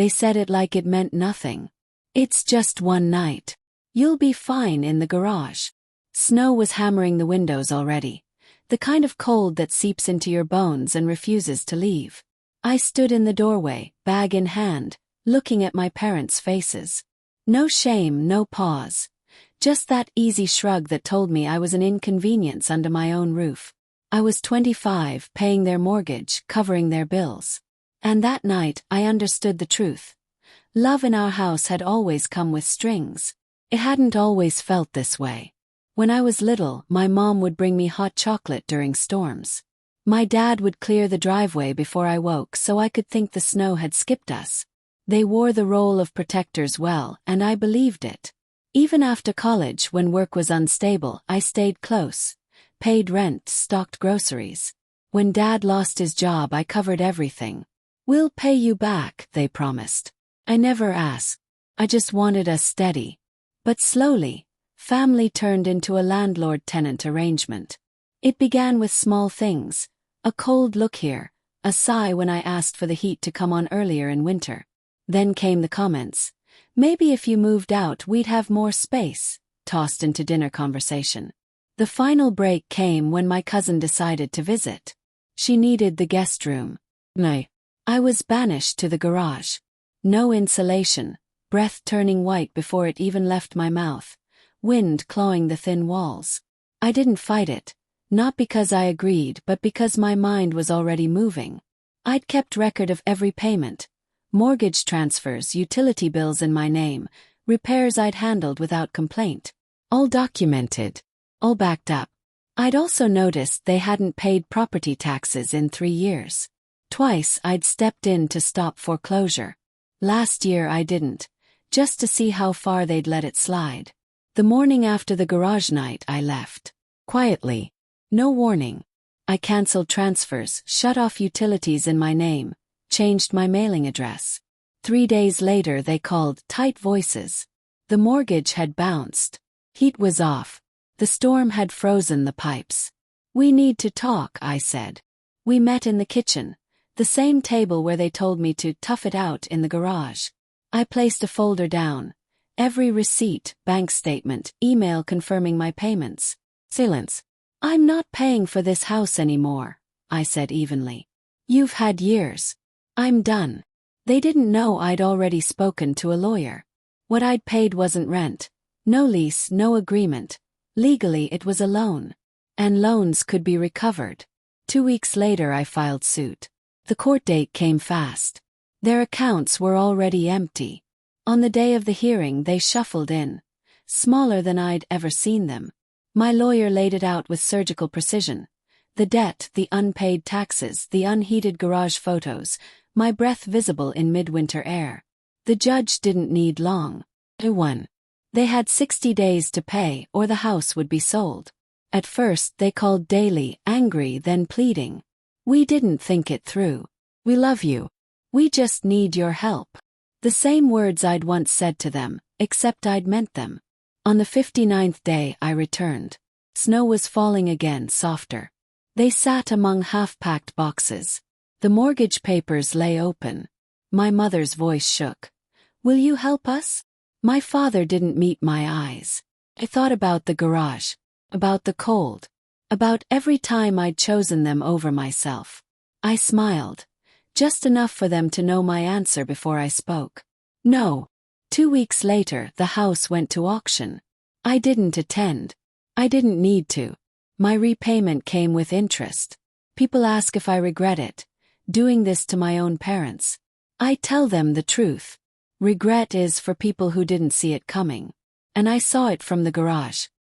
They said it like it meant nothing. It's just one night. You'll be fine in the garage. Snow was hammering the windows already. The kind of cold that seeps into your bones and refuses to leave. I stood in the doorway, bag in hand, looking at my parents' faces. No shame, no pause. Just that easy shrug that told me I was an inconvenience under my own roof. I was 25, paying their mortgage, covering their bills. And that night, I understood the truth. Love in our house had always come with strings. It hadn't always felt this way. When I was little, my mom would bring me hot chocolate during storms. My dad would clear the driveway before I woke so I could think the snow had skipped us. They wore the role of protectors well, and I believed it. Even after college, when work was unstable, I stayed close. Paid rent, stocked groceries. When Dad lost his job, I covered everything. "We'll pay you back," they promised. I never asked. I just wanted us steady. But slowly, family turned into a landlord-tenant arrangement. It began with small things. A cold look here, a sigh when I asked for the heat to come on earlier in winter. Then came the comments. "Maybe if you moved out we'd have more space," tossed into dinner conversation. The final break came when my cousin decided to visit. She needed the guest room. No. I was banished to the garage. No insulation, breath turning white before it even left my mouth, wind clawing the thin walls. I didn't fight it, not because I agreed but because my mind was already moving. I'd kept record of every payment. Mortgage transfers, utility bills in my name, repairs I'd handled without complaint. All documented. All backed up. I'd also noticed they hadn't paid property taxes in 3 years. Twice I'd stepped in to stop foreclosure. Last year I didn't, just to see how far they'd let it slide. The morning after the garage night I left. Quietly. No warning. I canceled transfers, shut off utilities in my name, changed my mailing address. 3 days later they called, tight voices. The mortgage had bounced. Heat was off. The storm had frozen the pipes. "We need to talk," I said. We met in the kitchen, the same table where they told me to tough it out in the garage. I placed a folder down. Every receipt, bank statement, email confirming my payments. Silence. "I'm not paying for this house anymore," I said evenly. "You've had years. I'm done." They didn't know I'd already spoken to a lawyer. What I'd paid wasn't rent. No lease, no agreement. Legally it was a loan. And loans could be recovered. 2 weeks later I filed suit. The court date came fast. Their accounts were already empty. On the day of the hearing they shuffled in. Smaller than I'd ever seen them. My lawyer laid it out with surgical precision. The debt, the unpaid taxes, the unheated garage photos, my breath visible in midwinter air. The judge didn't need long. They had 60 days to pay or the house would be sold. At first they called daily, angry, then pleading. "We didn't think it through. We love you. We just need your help." The same words I'd once said to them, except I'd meant them. On the 59th day I returned. Snow was falling again, softer. They sat among half-packed boxes. The mortgage papers lay open. My mother's voice shook. "Will you help us?" My father didn't meet my eyes. I thought about the garage. About the cold. About every time I'd chosen them over myself. I smiled. Just enough for them to know my answer before I spoke. "No." 2 weeks later, the house went to auction. I didn't attend. I didn't need to. My repayment came with interest. People ask if I regret it. Doing this to my own parents. I tell them the truth. Regret is for people who didn't see it coming. And I saw it from the garage.